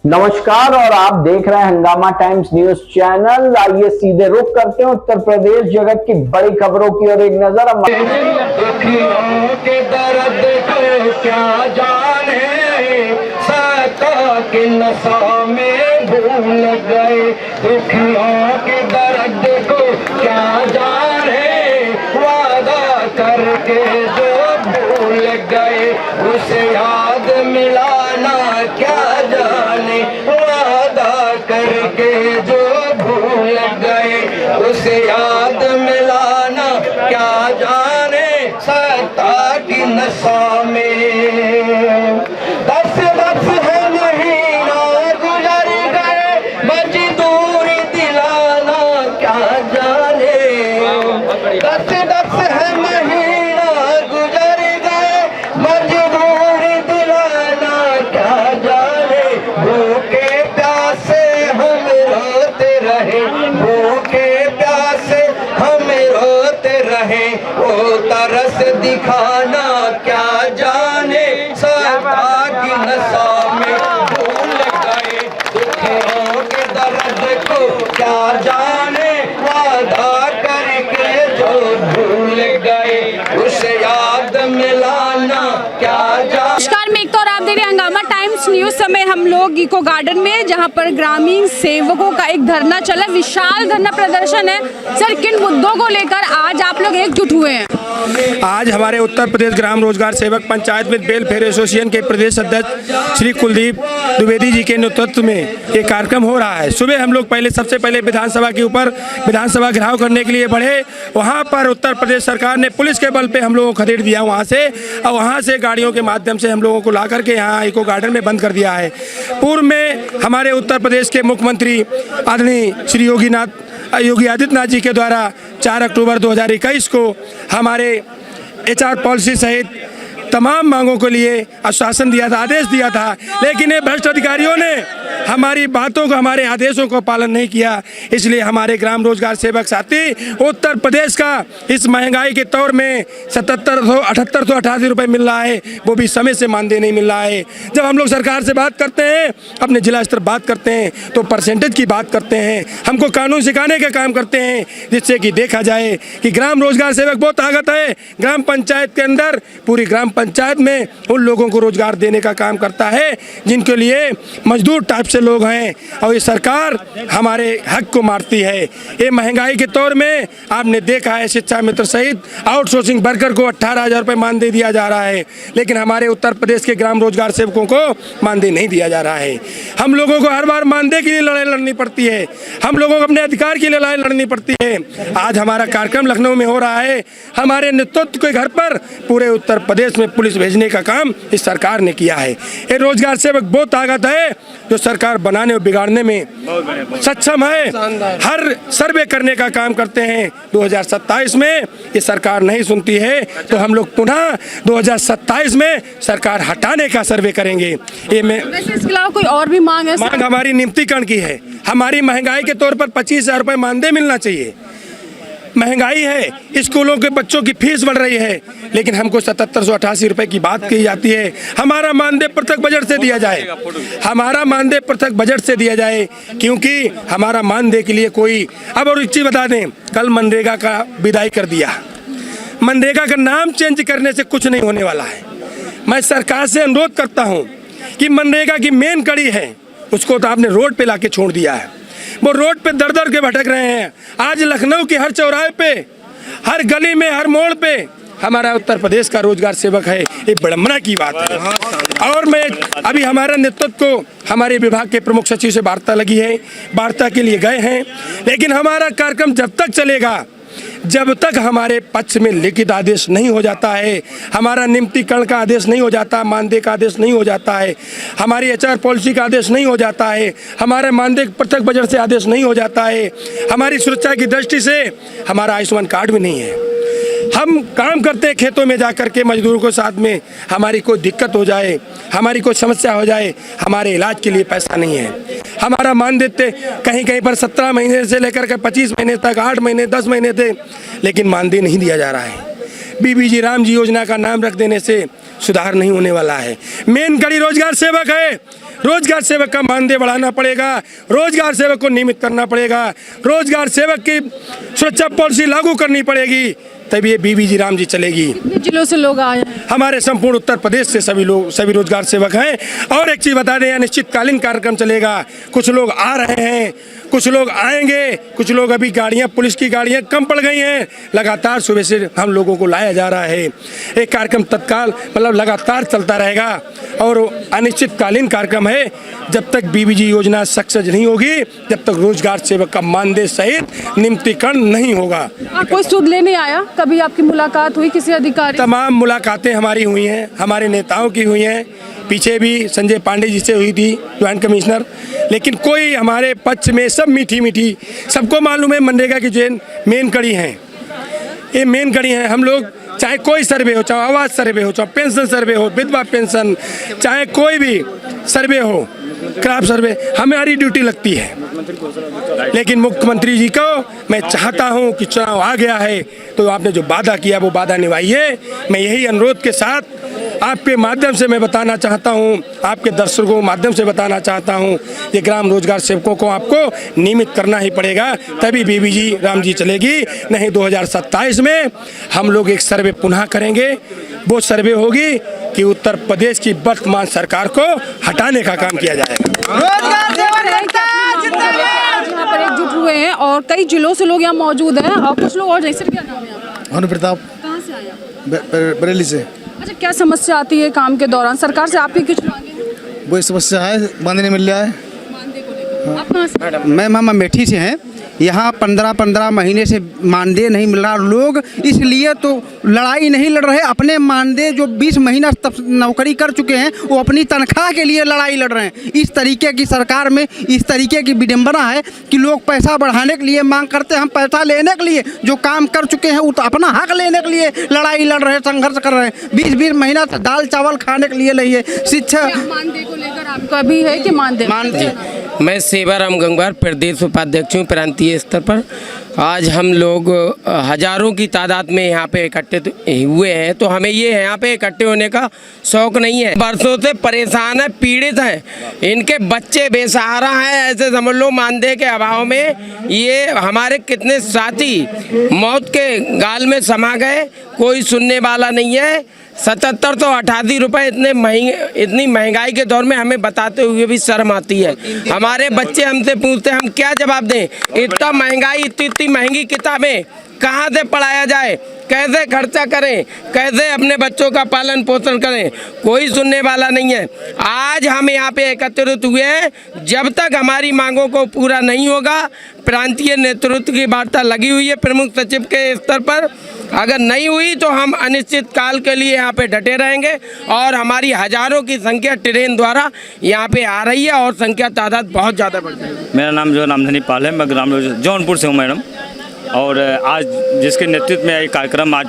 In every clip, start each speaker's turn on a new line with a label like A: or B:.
A: नमस्कार और आप देख रहे हैं हंगामा टाइम्स न्यूज चैनल। आइए सीधे रुख करते हैं उत्तर प्रदेश जगत की बड़ी खबरों की और एक नजर
B: दुखियों के दर्द को क्या जाने, सता के नशा में भूल गए। दुखियों के दर्द को क्या जाने, वादा करके जो भूल गए उसे याद मिलाना क्या जाने। वादा करके जो भूल गए उसे याद मिलाना क्या जाने, सता की नशा में। दस है महीना गुजर गए, मजदूरी दिलाना क्या जाने। दस है महीना गुजर गए, मजदूरी दिलाना क्या जाने। भूखे प्यासे हम रोते रहे, भूखे प्यासे हम रोते रहे, वो तरस दिखाना क्या जाने। सता की नशा में भूल गए, दुखियों के दर्द को क्या जाने। वादा करके जो भूल गए उसे याद मिलाना क्या जाने।
C: नमस्कार, मैं तो आप देख रहे हैं हंगामा टाइम्स न्यूज। समय हम लोग इको गार्डन में, जहां पर ग्रामीण सेवकों का एक धरना चला, विशाल धरना प्रदर्शन है। सर, किन मुद्दों को लेकर आज आप लोग एकजुट हुए हैं?
D: आज हमारे उत्तर प्रदेश ग्राम रोजगार सेवक पंचायत में वेलफेयर एसोसिएशन के प्रदेश अध्यक्ष श्री कुलदीप द्विवेदी जी के नेतृत्व में एक कार्यक्रम हो रहा है। सुबह हम लोग सबसे पहले विधानसभा के ऊपर विधानसभा घेराव करने के लिए बढ़े। वहां पर उत्तर प्रदेश सरकार ने पुलिस के बल पे हम लोगों को खदेड़ दिया वहां से, और वहां से गाड़ियों के माध्यम से हम लोगों को ला करके यहाँ इको गार्डन में बंद कर दिया है। पूर्व में हमारे उत्तर प्रदेश के मुख्यमंत्री आदरणीय श्री योगी आदित्यनाथ जी के द्वारा 4 अक्टूबर 2021 को हमारे HR पॉलिसी सहित तमाम मांगों के लिए आश्वासन दिया था, आदेश दिया था, लेकिन ये भ्रष्ट अधिकारियों ने हमारी बातों को, हमारे आदेशों को पालन नहीं किया। इसलिए हमारे ग्राम रोजगार सेवक साथी उत्तर प्रदेश का इस महंगाई के तौर में 7888 रुपये मिल रहा है, वो भी समय से मानदेय नहीं मिल रहा है। जब हम लोग सरकार से बात करते हैं, अपने जिला स्तर बात करते हैं, तो परसेंटेज की बात करते हैं, हमको कानून सिखाने का काम करते हैं, जिससे कि देखा जाए कि ग्राम रोजगार सेवक बहुत ताकत है। ग्राम पंचायत के अंदर, पूरी ग्राम पंचायत में उन लोगों को रोजगार देने का काम करता है जिनके लिए मजदूर टाइप से लोग हैं, और ये सरकार हमारे हक को मारती है। ये महंगाई के तौर में आपने देखा है, शिक्षा मित्र सहित आउटसोर्सिंग वर्कर को 18,000 रुपये मानदेय दिया जा रहा है, लेकिन हमारे उत्तर प्रदेश के ग्राम रोजगार सेवकों को मानदेय नहीं दिया जा रहा है। हम लोगों को हर बार मानदेय के लिए लड़ाई लड़नी पड़ती है, हम लोगों को अपने अधिकार के लिए लड़ाई लड़नी पड़ती है। आज हमारा कार्यक्रम लखनऊ में हो रहा है। हमारे नेतृत्व के घर पर पूरे उत्तर प्रदेश में पुलिस भेजने का काम इस सरकार ने किया है। ये रोजगार सेवक बहुत ताकत है जो सरकार बनाने और बिगाड़ने में सक्षम है। हर सर्वे करने का काम करते हैं। 2027 में ये सरकार नहीं सुनती है तो हम लोग पुनः 2027 में सरकार हटाने का सर्वे करेंगे। ये में
C: इसके अलावा कोई और भी मांग है?
D: मांग हमारी नियमितीकरण की है। हमारी महंगाई के तौर पर 25,000 रुपये मानदेय मिलना चाहिए। महंगाई है, स्कूलों के बच्चों की फीस बढ़ रही है, लेकिन हमको 7788 रुपये की बात की जाती है। हमारा मानदेय पृथक बजट से दिया जाए, हमारा मानदेय पृथक बजट से दिया जाए, क्योंकि हमारा मानदेय के लिए कोई। अब और एक चीज़ बता दें, कल मनरेगा का विदाई कर दिया। मनरेगा का नाम चेंज करने से कुछ नहीं होने वाला है। मैं सरकार से अनुरोध करता हूँ कि मनरेगा की मेन कड़ी है, उसको तो आपने रोड पे लाके छोड़ दिया है। वो रोड पे दर दर के भटक रहे हैं। आज लखनऊ के हर चौराहे पे, हर गली में, हर मोड़ पे हमारा उत्तर प्रदेश का रोजगार सेवक है। ये विडंबना की बात है। और मैं अभी हमारा नेतृत्व को हमारे विभाग के प्रमुख सचिव से वार्ता लगी है, वार्ता के लिए गए हैं, लेकिन हमारा कार्यक्रम जब तक चलेगा जब तक हमारे पक्ष में लिखित आदेश नहीं हो जाता है, हमारा नियमितीकरण का आदेश नहीं हो जाता, मानदेय का आदेश नहीं हो जाता है, हमारी HR पॉलिसी का आदेश नहीं हो जाता है, हमारे मानदेय पृथक बजट से आदेश नहीं हो जाता है, हमारी सुरक्षा की दृष्टि से हमारा आयुष्मान कार्ड भी नहीं है। हम काम करते हैं खेतों में जाकर के मजदूरों के साथ में, हमारी कोई दिक्कत हो जाए, हमारी कोई समस्या हो जाए, हमारे इलाज के लिए पैसा नहीं है। हमारा मान देते कहीं कहीं पर 17 महीने से लेकर के 25 महीने तक, 8 महीने 10 महीने थे, लेकिन मानदेय नहीं दिया जा रहा है। बीबीजी राम जी योजना का नाम रख देने से सुधार नहीं होने वाला है। मेन कड़ी रोजगार सेवक है। रोजगार सेवक का मानदेय बढ़ाना पड़ेगा, रोजगार सेवक को नियमित करना पड़ेगा, रोजगार सेवक की सुरक्षा पॉलिसी लागू करनी पड़ेगी, तभी ये बीबीजी राम जी चलेगी।
C: कितने जिलों से लोग आए हैं?
D: हमारे संपूर्ण उत्तर प्रदेश से सभी रोजगार सेवक हैं। और एक चीज़ बता दें, अनिश्चितकालीन कार्यक्रम चलेगा। कुछ लोग आ रहे हैं, कुछ लोग आएंगे, कुछ लोग अभी गाड़ियां, पुलिस की गाड़ियां कम पड़ गई हैं। लगातार सुबह से हम लोगों को लाया जा रहा है। एक कार्यक्रम तत्काल मतलब लगातार चलता रहेगा और अनिश्चितकालीन कार्यक्रम है। जब तक बीबीजी योजना सक्सेस नहीं होगी, जब तक रोजगार सेवक का मानदेय सहित नियमितीकरण नहीं होगा।
C: कोई सुध लेने आया? कभी आपकी मुलाकात हुई किसी अधिकारी?
D: तमाम मुलाकातें हमारी हुई हैं, हमारे नेताओं की हुई हैं। पीछे भी संजय पांडे जी से हुई थी, ज्वाइंट कमिश्नर, लेकिन कोई हमारे पक्ष में, सब मीठी मीठी। सबको मालूम है मनरेगा की जो मेन कड़ी हैं, ये मेन कड़ी हैं। हम लोग चाहे कोई सर्वे हो, चाहे आवास सर्वे हो, चाहे पेंशन सर्वे हो, विधवा पेंशन, चाहे कोई भी सर्वे हो, क्राफ्ट सर्वे, हमारी ड्यूटी लगती है। लेकिन मुख्यमंत्री जी को मैं चाहता हूं कि चुनाव आ गया है तो आपने जो वादा किया वो वादा निभाइए। मैं यही अनुरोध के साथ आपके माध्यम से मैं बताना चाहता हूं, आपके दर्शकों के माध्यम से बताना चाहता हूं, ये ग्राम रोजगार सेवकों को आपको नियमित करना ही पड़ेगा, तभी बीबीजी राम जी चलेगी। नहीं 2027 में हम लोग एक सर्वे पुनः करेंगे। वो सर्वे होगी कि उत्तर प्रदेश की वर्तमान सरकार को हटाने का काम किया जाएगा।
C: यहाँ पर एकजुट हुए हैं और कई जिलों से लोग यहाँ मौजूद हैं और कुछ लोग और नहीं। सर क्या नाम है आपका?
E: अनु प्रताप,
C: कहाँ से आए आप?
E: बरेली से।
C: अच्छा, क्या समस्या आती है काम के दौरान? सरकार से आपकी कुछ मांगे हैं?
E: वही समस्या है, मानदेय नहीं मिल रहा है।
C: मानदेय को लेकर आप कहाँ से?
F: मैं मामा मेठी से हैं। यहाँ 15-15 महीने से मानदेय नहीं मिल रहा। लोग इसलिए तो लड़ाई नहीं लड़ रहे, अपने मानदेय जो 20 महीना तब नौकरी कर चुके हैं वो अपनी तनख्वाह के लिए लड़ाई लड़ रहे हैं। इस तरीके की सरकार में इस तरीके की विडंबना है कि लोग पैसा बढ़ाने के लिए मांग करते हैं, हम पैसा लेने के लिए जो काम कर चुके हैं वो तो अपना हक लेने के लिए लड़ाई लड़ रहे हैं, संघर्ष कर रहे हैं। 20-20 महीना से दाल चावल खाने के लिए नहीं है। शिक्षा
C: मानदेय को लेकर आपका भी है कि मानदेय?
G: मैं सेवाराम गंगवार प्रदेश उपाध्यक्ष हूँ प्रांतीय स्तर पर। आज हम लोग हजारों की तादाद में यहाँ पे इकट्ठे हुए हैं, तो हमें ये यहाँ पे इकट्ठे होने का शौक नहीं है। बरसों से परेशान है, पीड़ित हैं, इनके बच्चे बेसहारा हैं। ऐसे समझ लो मानदेय के अभाव में ये हमारे कितने साथी मौत के गाल में समा गए, कोई सुनने वाला नहीं है। 77 तो 88 रुपये इतनी महंगाई के दौर में हमें बताते हुए भी शर्म आती है। हमारे बच्चे हमसे पूछते हैं हम क्या जवाब दें? इतना महंगाई, इतनी महंगी किताबें कहाँ से पढ़ाया जाए, कैसे खर्चा करें, कैसे अपने बच्चों का पालन पोषण करें, कोई सुनने वाला नहीं है। आज हम यहाँ पे एकत्रित हुए हैं, जब तक हमारी मांगों को पूरा नहीं होगा, प्रांतीय नेतृत्व की वार्ता लगी हुई है प्रमुख सचिव के स्तर पर। अगर नहीं हुई तो हम अनिश्चित काल के लिए यहाँ पे डटे रहेंगे और हमारी हजारों की संख्या ट्रेन द्वारा यहाँ पे आ रही है और संख्या तादाद बहुत ज़्यादा बढ़ रही है।
H: मेरा नाम जो नामधनी पाल है, मैं ग्राम जौनपुर से हूँ मैडम। और आज जिसके नेतृत्व में ये कार्यक्रम आज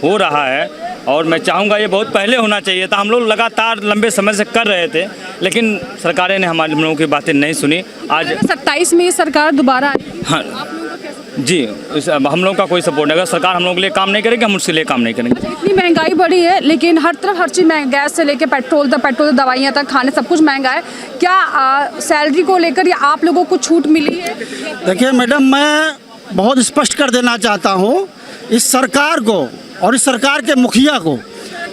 H: हो रहा है, और मैं चाहूँगा ये बहुत पहले होना चाहिए था। हम लोग लगातार लंबे समय से कर रहे थे, लेकिन सरकारें ने हमारे लोगों की बातें नहीं सुनी। आज
C: 27 में ये सरकार दोबारा आई।
H: हाँ जी, हम लोगों का कोई सपोर्ट नहीं। अगर सरकार हम लोगों के लिए काम नहीं करेगी, हम उसके लिए काम नहीं करेंगे।
C: इतनी महंगाई बढ़ी है, लेकिन हर तरफ हर चीज़ महंगा, गैस से लेकर पेट्रोल तक, दवाइयाँ तक, खाने सब कुछ महंगा है। क्या सैलरी को लेकर या आप लोगों को छूट मिली है?
F: देखिए मैडम, मैं बहुत स्पष्ट कर देना चाहता हूँ इस सरकार को और इस सरकार के मुखिया को।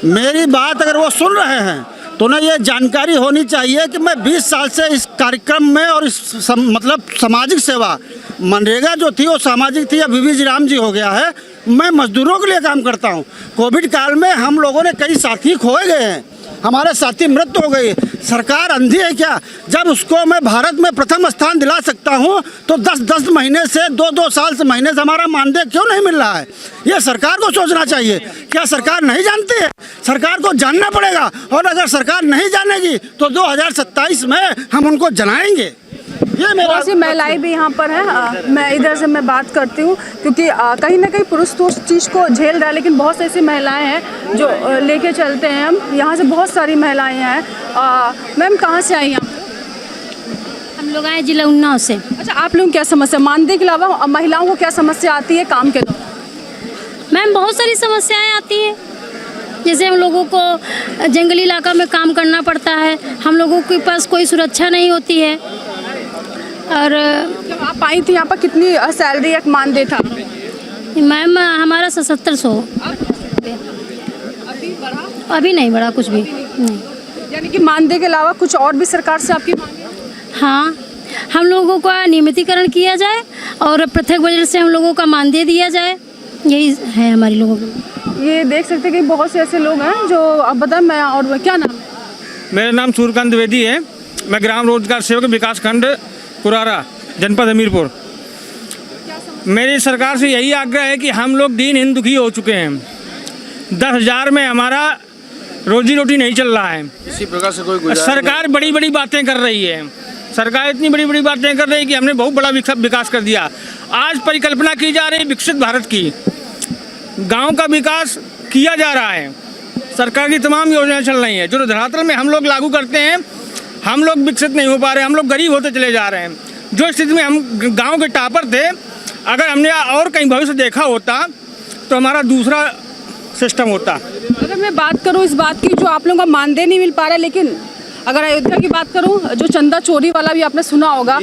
F: मेरी बात अगर वो सुन रहे हैं तो ना ये जानकारी होनी चाहिए कि मैं 20 साल से इस कार्यक्रम में और इस मतलब सामाजिक सेवा, मनरेगा जो थी वो सामाजिक थी, या बीबीजी राम जी हो गया है। मैं मजदूरों के लिए काम करता हूँ। कोविड काल में हम लोगों ने कई साथी खोए गए हैं, हमारे साथी मृत्यु हो गई। सरकार अंधी है क्या? जब उसको मैं भारत में प्रथम स्थान दिला सकता हूं तो 10-10 महीने से, 2-2 साल से महीने से हमारा मानदेय क्यों नहीं मिल रहा है? ये सरकार को सोचना चाहिए। क्या सरकार नहीं जानती है? सरकार को जानना पड़ेगा, और अगर सरकार नहीं जानेगी तो 2027 में हम उनको जनाएंगे। ये मेरा
C: बहुत सी महिलाएं भी यहाँ पर हैं। मैं इधर से मैं बात करती हूँ, क्योंकि कहीं ना कहीं पुरुष तो उस चीज़ को झेल रहा है, लेकिन बहुत सी ऐसी महिलाएं हैं जो लेके चलते हैं। हम यहाँ से बहुत सारी महिलाएं हैं। मैम कहाँ से आई आप?
I: हम लोग आए जिला उन्नाव से।
C: अच्छा, आप लोगों को क्या समस्या, मानदेय के अलावा महिलाओं को क्या समस्या आती है काम के दौरान?
I: मैम बहुत सारी समस्याएं आती हैं। जैसे हम लोगों को जंगली इलाका में काम करना पड़ता है, हम लोगों के पास कोई सुरक्षा नहीं होती है। और
C: जब आप आई थी यहाँ पर कितनी सैलरी या मानदेय था?
I: मैम हमारा 7700। अभी नहीं बढ़ा कुछ भी नहीं।
C: यानी कि मानदेय के अलावा कुछ और भी सरकार से आपकी मांग है?
I: हाँ, हम लोगों का नियमितीकरण किया जाए और प्रत्येक बजट से हम लोगों का मानदेय दिया जाए, यही है हमारी लोगों को।
C: ये देख सकते हैं कि बहुत से ऐसे लोग हैं जो आप बताएं। मैं और क्या नाम है?
D: मेरा नाम सूर्यकांत द्विवेदी है। मैं ग्राम रोजगार सेवक विकास खंड कुरारा, जनपद हमीरपुर। मेरी सरकार से यही आग्रह है कि हम लोग दीन दुखी हो चुके हैं। 10,000 में हमारा रोजी रोटी नहीं चल रहा है।
E: इसी प्रकार से कोई
D: सरकार बड़ी बड़ी बातें कर रही है। सरकार इतनी बड़ी बड़ी बातें कर रही है कि हमने बहुत बड़ा विकास कर दिया। आज परिकल्पना की जा रही है विकसित भारत की, गांव का विकास किया जा रहा है। सरकार की तमाम योजनाएं चल रही हैं जो धरातल में हम लोग लागू करते हैं। हम लोग विकसित नहीं हो पा रहे, हम लोग गरीब होते चले जा रहे हैं। जो स्थिति में हम गाँव के टॉपर थे, अगर हमने और कहीं भविष्य देखा होता तो हमारा दूसरा सिस्टम होता।
C: अगर मैं बात करूं इस बात की, जो आप लोगों का मानदेय नहीं मिल पा रहा है, लेकिन अगर अयोध्या की बात करूं, जो चंदा चोरी वाला भी आपने सुना होगा,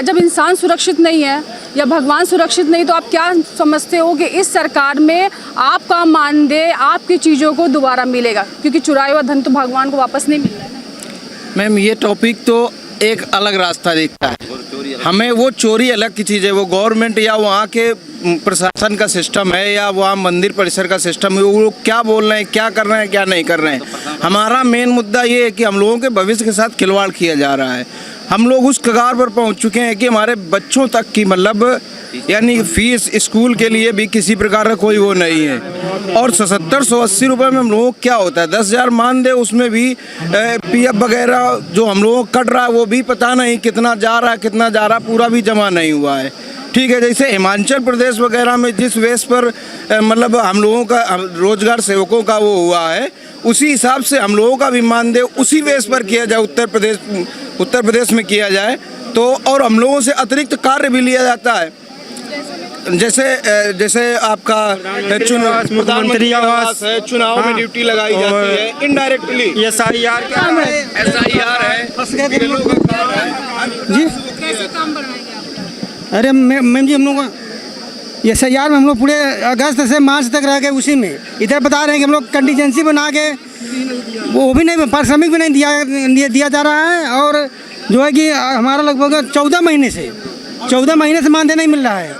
C: जब इंसान सुरक्षित नहीं है या भगवान सुरक्षित नहीं, तो आप क्या समझते हो कि इस सरकार में आपका मानदेय, आपकी चीज़ों को दोबारा मिलेगा? क्योंकि चुराया हुआ धन तो भगवान को वापस नहीं मिल रहा है।
J: मैम ये टॉपिक तो एक अलग रास्ता दिखता है हमें। वो चोरी अलग की चीज़ है, वो गवर्नमेंट या वहाँ के प्रशासन का सिस्टम है या वहाँ मंदिर परिसर का सिस्टम है, वो लोग क्या बोल रहे हैं, क्या कर रहे हैं, क्या नहीं कर रहे हैं। हमारा मेन मुद्दा ये है कि हम लोगों के भविष्य के साथ खिलवाड़ किया जा रहा है। हम लोग उस कगार पर पहुँच चुके हैं कि हमारे बच्चों तक की मतलब यानी फीस स्कूल के लिए भी किसी प्रकार का कोई वो नहीं है। और 7780 रुपये में हम लोगों को क्या होता है? 10,000 मान दे, उसमें भी PF वगैरह जो हम लोगों को कट रहा है वो भी पता नहीं कितना जा रहा है, कितना जा रहा है, पूरा भी जमा नहीं हुआ है। ठीक है, जैसे हिमाचल प्रदेश वगैरह में जिस वेस पर मतलब हम लोगों का रोजगार सेवकों का वो हुआ है, उसी हिसाब से हम लोगों का भी मानदेय उसी वेस पर किया जाए, उत्तर प्रदेश में किया जाए तो। और हम लोगों से अतिरिक्त कार्य भी लिया जाता है, जैसे आपका प्रधानमंत्री आवास है, चुनाव में ड्यूटी लगाई जाती है इनडायरेक्टली। SIR है
F: जी।
C: कैसे काम बढ़ाएंगे आप?
F: अरे मैम जी, हम लोग SIR में हम लोग पूरे अगस्त से मार्च तक रह गए उसी में। इधर बता रहे हैं कि हम लोग कंटीजेंसी बना के वो भी नहीं, पारिश्रमिक भी नहीं दिया जा रहा है। और जो है कि हमारा लगभग 14 महीने से मानदेय नहीं मिल रहा है।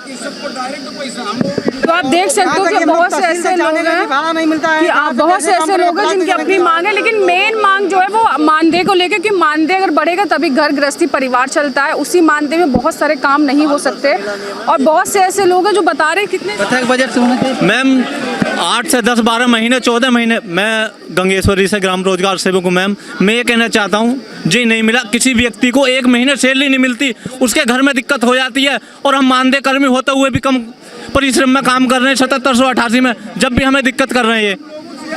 C: तो आप देख सकते हो कि बहुत से ऐसे लोग हैं,
F: भाड़ा नहीं मिलता है,
C: कि बहुत से ऐसे लोग हैं जिनकी अपनी मांग है, लेकिन मेन मांग जो है वो मानदेय को लेकर, कि मानदेय अगर बढ़ेगा तभी घर गृहस्थी परिवार चलता है। उसी मानदेय में बहुत सारे काम नहीं हो सकते। और बहुत से ऐसे लोग हैं जो बता रहे हैं कितने
E: बजट से होना चाहिए। मैम 8 से 10, 12 महीने, 14 महीने मैं गंगेश्वरी से ग्राम रोजगार सेवक हूँ। मैम मैं ये कहना चाहता हूँ, जी नहीं मिला, किसी व्यक्ति को 1 महीने सैलरी नहीं मिलती, उसके घर में दिक्कत हो जाती है। और हम मानदेय कर्मी होते हुए भी कम परिश्रम में काम कर रहे हैं, 7788 में, जब भी हमें दिक्कत कर रहे हैं ये,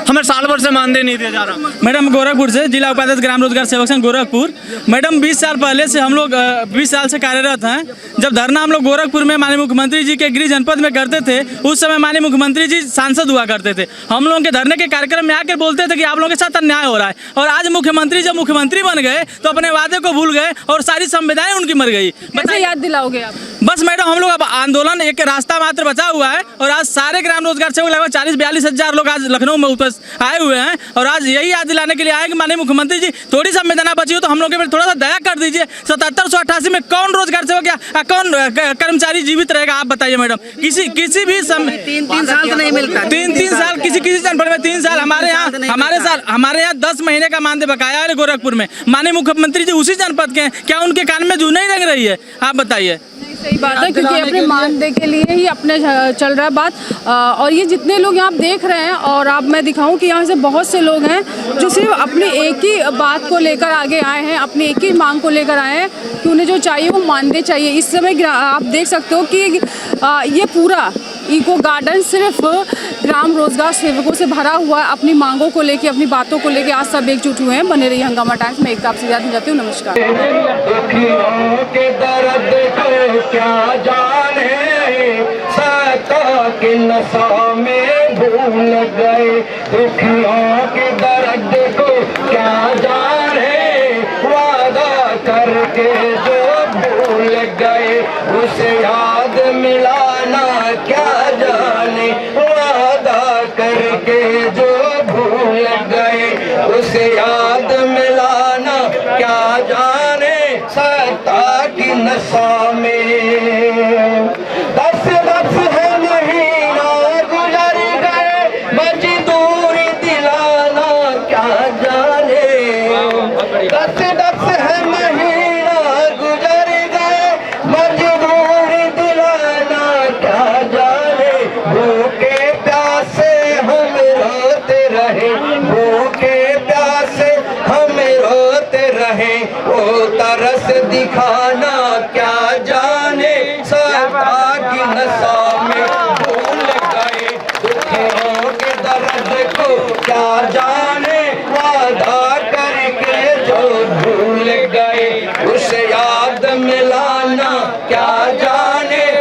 E: हमें साल भर से मानदेय नहीं दिया जा रहा।
K: मैडम गोरखपुर से जिला उपाध्यक्ष ग्राम रोजगार सेवक संघ गोरखपुर। मैडम 20 साल पहले से हम लोग 20 साल से कार्यरत हैं। जब धरना हम लोग गोरखपुर में माननीय मुख्यमंत्री जी के गृह जनपद में करते थे, उस समय माननीय मुख्यमंत्री जी सांसद हुआ करते थे। हम लोगों के धरने के कार्यक्रम में आकर बोलते थे कि आप लोगों के साथ अन्याय हो रहा है। और आज मुख्यमंत्री जब मुख्यमंत्री बन गए तो अपने वादे को भूल गए और सारी संविधाएं उनकी मर गई।
C: बताइए, याद दिलाओगे आप?
K: बस मैडम, हम लोग अब आंदोलन एक रास्ता मात्र बचा हुआ है। और आज सारे ग्राम रोजगार सेवक लगभग 40-42 हज़ार लोग आज लखनऊ में उपस्थित आए हुए हैं। और आज यही याद दिलाने के लिए आए कि माननीय मुख्यमंत्री जी, थोड़ी संवेदना बची हो तो हम लोग के थोड़ा सा दया कर दीजिए। 7788 में कौन रोजगार सेवक या कौन कर्मचारी जीवित रहेगा? आप बताइए मैडम। किसी भी 3 साल तो नहीं मिलता। 3 साल किसी जनपद में 3 साल। हमारे यहाँ 10 महीने का मानदेय बकाया है गोरखपुर में। माननीय मुख्यमंत्री जी उसी जनपद के हैं, क्या उनके कान में जू नहीं लग रही है? आप बताइए।
C: सही बात है, क्योंकि अपने मानदेय के लिए ही अपने चल रहा है बात। और ये जितने लोग यहाँ देख रहे हैं, और आप मैं दिखाऊं कि यहाँ से बहुत से लोग हैं जो सिर्फ अपनी एक ही बात को लेकर आगे आए हैं, अपनी एक ही मांग को लेकर आए हैं कि उन्हें जो चाहिए वो मानदेय चाहिए। इस समय आप देख सकते हो कि ये पूरा इको गार्डन सिर्फ ग्राम रोजगार सेवकों से भरा हुआ है। अपनी मांगों को लेकर, अपनी बातों को लेकर आज सब एकजुट हुए हैं। बने रहिए हंगामा टाइम्स में। एक आपसे इजाजत चाहती हूँ। नमस्कार।
B: क्या जाने सता के नशा में भूल गए, दुखियों के दर्द को क्या जाने, वादा करके जो भूल गए उसे याद मिलाना क्या जाने, वादा करके जो भूल गए उसे याद मिलाना क्या जाने। सत्ता की नशा में दस है महीना गुजर गए, मजदूरी दिलाना क्या जाने। दस है महीना गुजर गए, मजदूरी दिलाना क्या जाने। भूखे प्यासे हम रोते रहे, भूखे प्यासे हम रोते रहे, वो तरस दिखाना क्या जाने। सत्ता की नशा में भूल गए दुखियों के दर्द को क्या जाने, वादा करके जो भूल गए उसे याद मिलाना क्या